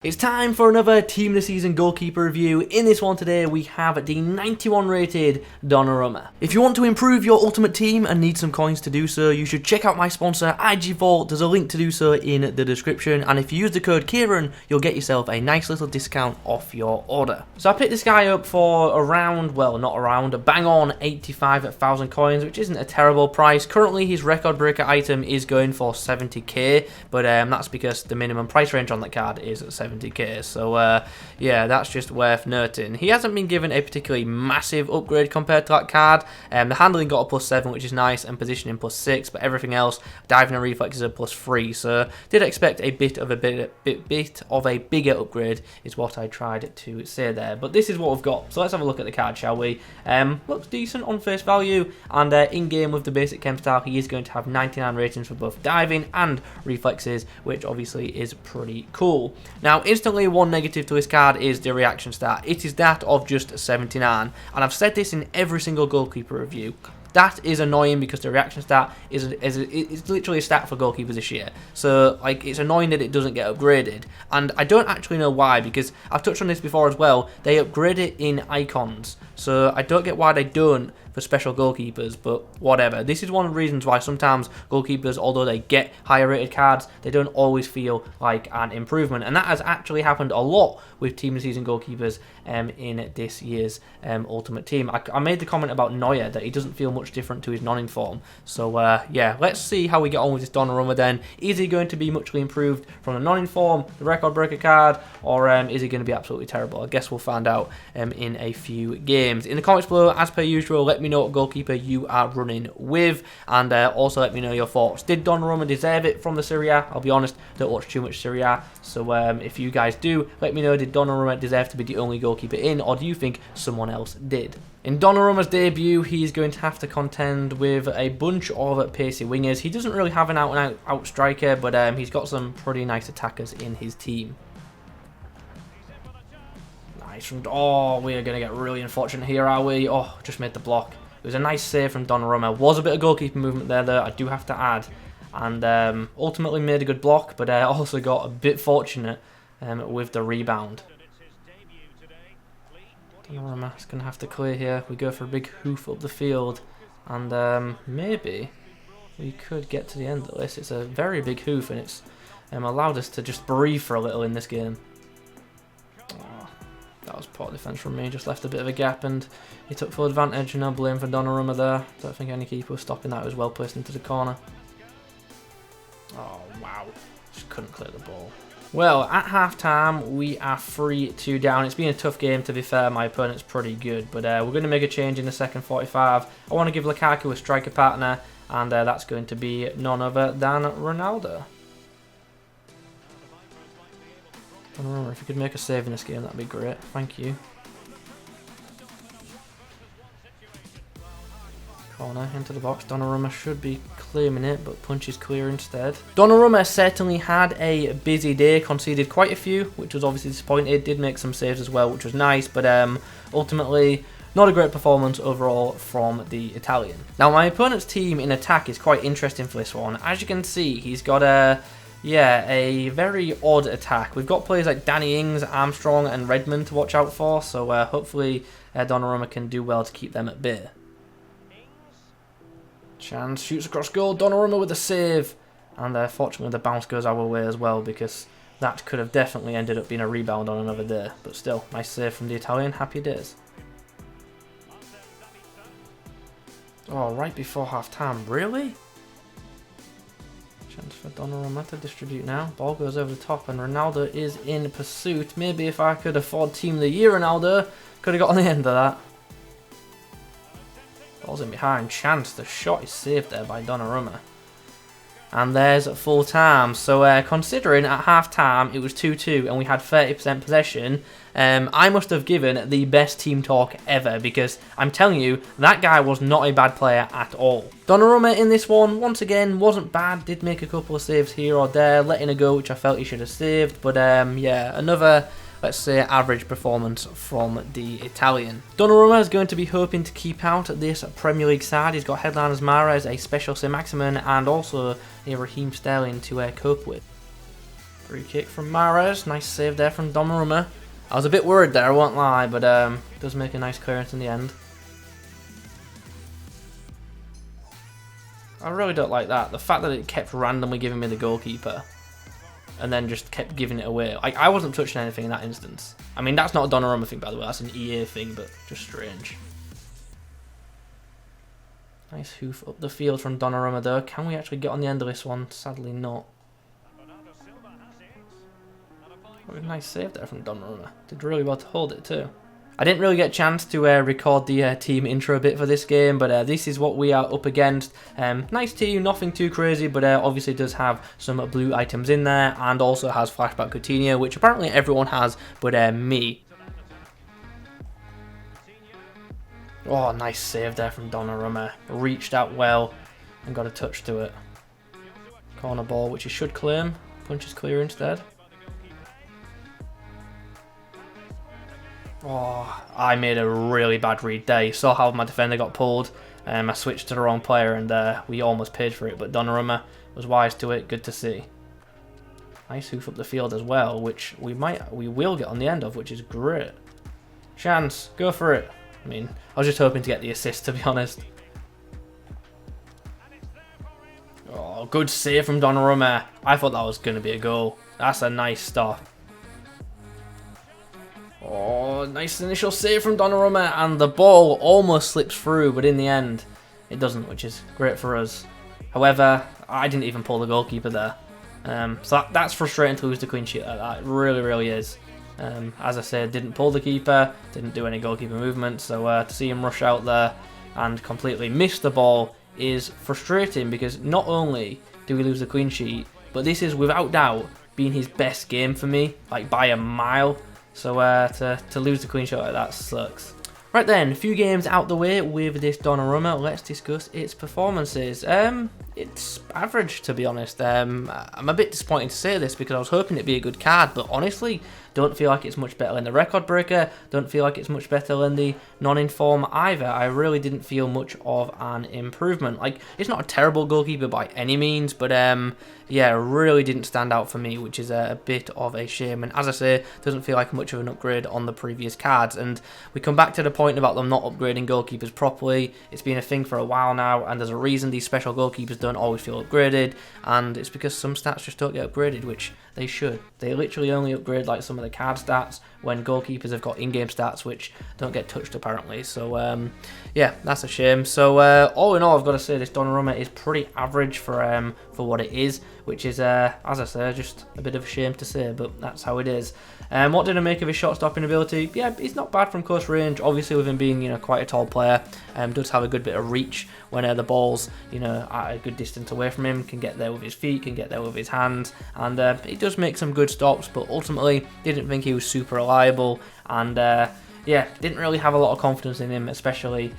It's time for another Team of the Season goalkeeper review. In this one today, we have the 91 rated Donnarumma. If you want to improve your ultimate team and need some coins to do so, you should check out my sponsor, IG Vault. There's a link to do so in the description. And if you use the code Kieran, you'll get yourself a nice little discount off your order. So I picked this guy up for around, well, not around, bang on 85,000 coins, which isn't a terrible price. Currently, his record breaker item is going for 70k, but that's because the minimum price range on that card is 70k. So yeah, that's just worth noting. He hasn't been given a particularly massive upgrade compared to that card. The handling got a +7, which is nice, and positioning +6, but everything else, diving and reflexes are +3. So did expect a bit of a bigger upgrade, is what I tried to say there. But this is what we've got. So let's have a look at the card, shall we? Looks decent on face value, and in game with the basic chem style, he is going to have 99 ratings for both diving and reflexes, which obviously is pretty cool. Now, instantly, one negative to this card is the reaction stat. It is that of just 79, and I've said this in every single goalkeeper review. That is annoying because the reaction stat it's literally a stat for goalkeepers this year. So, like, it's annoying that it doesn't get upgraded. And I don't actually know why, because I've touched on this before as well. They upgrade it in icons. So, I don't get why they don't for special goalkeepers, but whatever. This is one of the reasons why sometimes goalkeepers, although they get higher rated cards, they don't always feel like an improvement. And that has actually happened a lot with Team of the Season goalkeepers in this year's Ultimate Team. I made the comment about Neuer that he doesn't feel much different to his non-inform. So yeah, let's see how we get on with this Donnarumma then. Is he going to be muchly improved from the non-inform, the record breaker card, or is he going to be absolutely terrible? I guess we'll find out in a few games. In the comments below, as per usual, let me know what goalkeeper you are running with, and also let me know your thoughts. Did Donnarumma deserve it from the Serie? I'll be honest, don't watch too much Serie, so if you guys do, let me know, did Donnarumma deserve to be the only goalkeeper in, or do you think someone else did? In Donnarumma's debut, he's going to have to contend with a bunch of pacey wingers. He doesn't really have an out-and-out striker, but he's got some pretty nice attackers in his team. Nice. Oh, we are going to get really unfortunate here, are we? Oh, just made the block. It was a nice save from Donnarumma. Was a bit of goalkeeper movement there, though, I do have to add. And ultimately made a good block, but also got a bit fortunate with the rebound. Donnarumma's going to have to clear here. We go for a big hoof up the field, and maybe we could get to the end of this. It's a very big hoof, and it's allowed us to just breathe for a little in this game. Oh, that was poor defence from me. Just left a bit of a gap, and he took full advantage. No blame for Donnarumma there. Don't think any keeper was stopping that. It was well placed into the corner. Oh wow, just couldn't clear the ball. Well, at half-time, we are 3-2 down. It's been a tough game, to be fair. My opponent's pretty good, but we're going to make a change in the second 45. I want to give Lukaku a striker partner, and that's going to be none other than Ronaldo. Donnarumma, if you could make a save in this game, that'd be great. Thank you. Corner into the box. Donnarumma should be claiming it, but punches clear instead. Donnarumma certainly had a busy day, conceded quite a few, which was obviously disappointing. Did make some saves as well, which was nice, but ultimately not a great performance overall from the Italian. Now, my opponent's team in attack is quite interesting for this one. As you can see, he's got a very odd attack. We've got players like Danny Ings, Armstrong, and Redmond to watch out for, so hopefully Donnarumma can do well to keep them at bay. Chance, shoots across goal, Donnarumma with a save, and fortunately the bounce goes our way as well, because that could have definitely ended up being a rebound on another day, but still, nice save from the Italian, happy days. Oh, right before half time, really? Chance for Donnarumma to distribute now, ball goes over the top, and Ronaldo is in pursuit. Maybe if I could afford Team of the Year Ronaldo, could have got on the end of that. Ball's in behind, Chance, the shot is saved there by Donnarumma. And there's full time. So considering at half time it was 2-2 and we had 30% possession, I must have given the best team talk ever, because I'm telling you, that guy was not a bad player at all. Donnarumma in this one, once again, wasn't bad, did make a couple of saves here or there, letting a go which I felt he should have saved, but yeah, another, let's say, average performance from the Italian. Donnarumma is going to be hoping to keep out this Premier League side. He's got headliners Mahrez, a special Saint-Maximin, and also a Raheem Sterling to cope with. Free kick from Mahrez. Nice save there from Donnarumma. I was a bit worried there, I won't lie, but does make a nice clearance in the end. I really don't like that. The fact that it kept randomly giving me the goalkeeper and then just kept giving it away. I wasn't touching anything in that instance. I mean, that's not a Donnarumma thing, by the way. That's an EA thing, but just strange. Nice hoof up the field from Donnarumma, though. Can we actually get on the end of this one? Sadly not. What a nice save there from Donnarumma. Did really well to hold it, too. I didn't really get a chance to record the team intro bit for this game, but this is what we are up against. Nice team, nothing too crazy, but obviously does have some blue items in there, and also has flashback Coutinho, which apparently everyone has, but me. Oh, nice save there from Donnarumma. Reached out well and got a touch to it. Corner ball, which he should claim. Punches clear instead. Oh, I made a really bad read there. You saw how my defender got pulled. I switched to the wrong player and we almost paid for it, but Donnarumma was wise to it. Good to see. Nice hoof up the field as well, which we will get on the end of, which is great. Chance, go for it. I mean, I was just hoping to get the assist, to be honest. Oh, good save from Donnarumma. I thought that was going to be a goal. That's a nice stop. Oh, nice initial save from Donnarumma, and the ball almost slips through, but in the end, it doesn't, which is great for us. However, I didn't even pull the goalkeeper there. So that's frustrating to lose the clean sheet like that. It really, really is. As I said, didn't pull the keeper, didn't do any goalkeeper movement, so to see him rush out there and completely miss the ball is frustrating, because not only do we lose the clean sheet, but this is without doubt been his best game for me, like by a mile. So to lose the clean shot like that sucks. Right then, a few games out the way with this Donnarumma. Let's discuss its performances. It's average, to be honest. I'm a bit disappointed to say this because I was hoping it'd be a good card, but honestly, don't feel like it's much better than the record breaker. Don't feel like it's much better than the non-inform either. I really didn't feel much of an improvement. Like, it's not a terrible goalkeeper by any means, but yeah, really didn't stand out for me, which is a bit of a shame. And as I say, doesn't feel like much of an upgrade on the previous cards. And we come back to the point about them not upgrading goalkeepers properly. It's been a thing for a while now, and there's a reason these special goalkeepers don't always feel upgraded, and it's because some stats just don't get upgraded, which they should. They literally only upgrade like some of the card stats when goalkeepers have got in-game stats which don't get touched apparently. So yeah, that's a shame. So all in all, I've got to say this Donnarumma is pretty average for what it is, which is as I say, just a bit of a shame to say, but that's how it is. What did I make of his shot stopping ability? Yeah, he's not bad from close range. Obviously, with him being quite a tall player, does have a good bit of reach when the ball's at a good distance away from him. Can get there with his feet, can get there with his hands, and he does make some good stops. But ultimately, didn't think he was super reliable, and yeah, didn't really have a lot of confidence in him, especially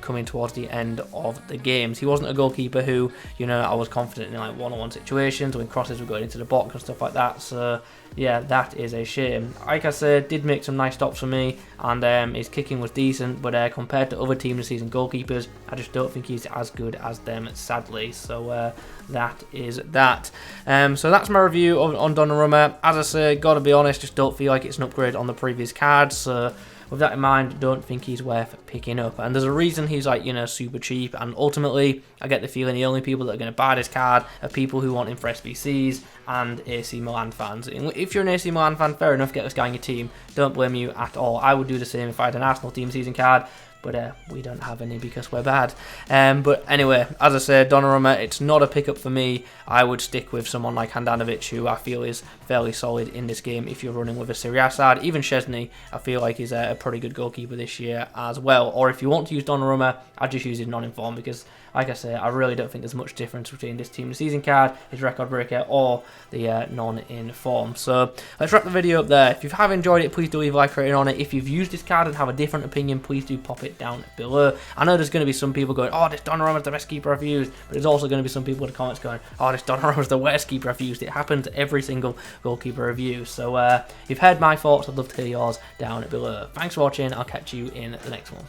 coming towards the end of the games. He wasn't a goalkeeper who I was confident in like one-on-one situations when crosses were going into the box and stuff like that. So yeah, that is a shame. Like I said, did make some nice stops for me, and his kicking was decent, but compared to other team this season goalkeepers, I just don't think he's as good as them, sadly. So that is that. So that's my review on Donnarumma. As I say, gotta be honest, just don't feel like it's an upgrade on the previous cards. So with that in mind, don't think he's worth picking up. And there's a reason he's like, super cheap. And ultimately, I get the feeling the only people that are going to buy this card are people who want him for SBCs and AC Milan fans. If you're an AC Milan fan, fair enough, get this guy in your team. Don't blame you at all. I would do the same if I had an Arsenal team season card. But we don't have any because we're bad. But anyway, as I said, Donnarumma, it's not a pickup for me. I would stick with someone like Hernandes, who I feel is fairly solid in this game if you're running with a Serie side. Even Szczesny, I feel like is a pretty good goalkeeper this year as well. Or if you want to use Donnarumma, I'd just use his non-inform because, like I say, I really don't think there's much difference between this team season card, his record breaker, or the non-inform. So let's wrap the video up there. If you have enjoyed it, please do leave a like rating on it. If you've used this card and have a different opinion, please do pop it down below. I know there's going to be some people going, oh, this Donnarumma's the best keeper I've used, but there's also going to be some people in the comments going, oh, this Donnarumma's the worst keeper I've used. It happens every single goalkeeper review. So if you've heard my thoughts, I'd love to hear yours down below. Thanks for watching. I'll catch you in the next one.